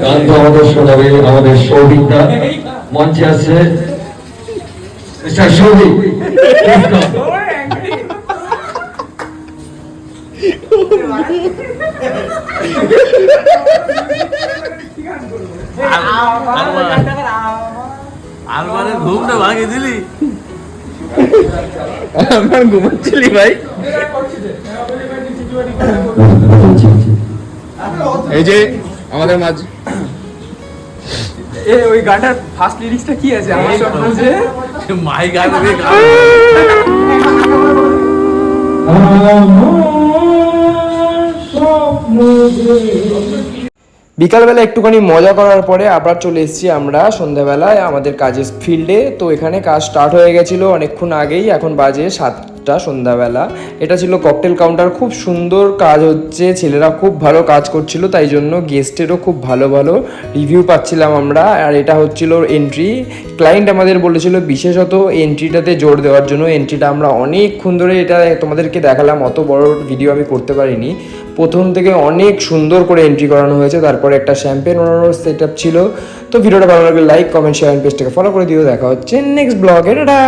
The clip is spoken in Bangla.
গান তো আমাদের শোনাবে আমাদের সৌভিকদা, মঞ্চে আছে মিস্টার সৌভিক। আলমারের ঘুমটা ভাঙিয়ে দিলি। আমার ঘুমাচ্ছিলি ভাই। এই যে আমাদের মাঝে ওই গানটার ফার্স্ট লিরিক্সটা কি আছে? আমার স্বপ্ন যে মাই গান বিকালবেলা একটুখানি মজা করার পরে আবার চলে এসেছি আমরা সন্ধ্যাবেলায় আমাদের কাজের ফিল্ডে। তো এখানে কাজ স্টার্ট হয়ে গেছিলো অনেকক্ষণ আগেই, এখন বাজে 7টা সন্ধ্যাবেলা। এটা ছিল ককটেল কাউন্টার, খুব সুন্দর কাজ হচ্ছে, ছেলেরা খুব ভালো কাজ করছিল, তাই জন্য গেস্টেরও খুব ভালো ভালো রিভিউ পাচ্ছিলাম আমরা। আর এটা হচ্ছিল এন্ট্রি, ক্লায়েন্ট আমাদের বলেছিল বিশেষত এন্ট্রিটাতে জোর দেওয়ার জন্য। এন্ট্রিটা আমরা অনেকক্ষণ ধরে এটা তোমাদেরকে দেখালাম, অত বড় ভিডিও আমি করতে পারিনি। প্রথম থেকে অনেক সুন্দর করে এন্ট্রি করানো হয়েছে, তারপরে একটা শ্যাম্পেন ওনার সেট আপ ছিল। তো ভিডিওটা ভালো লাগলে লাইক কমেন্ট শেয়ার পেজটাকে ফলো করে দিও। দেখা হচ্ছে নেক্সট ব্লগে। টাটা।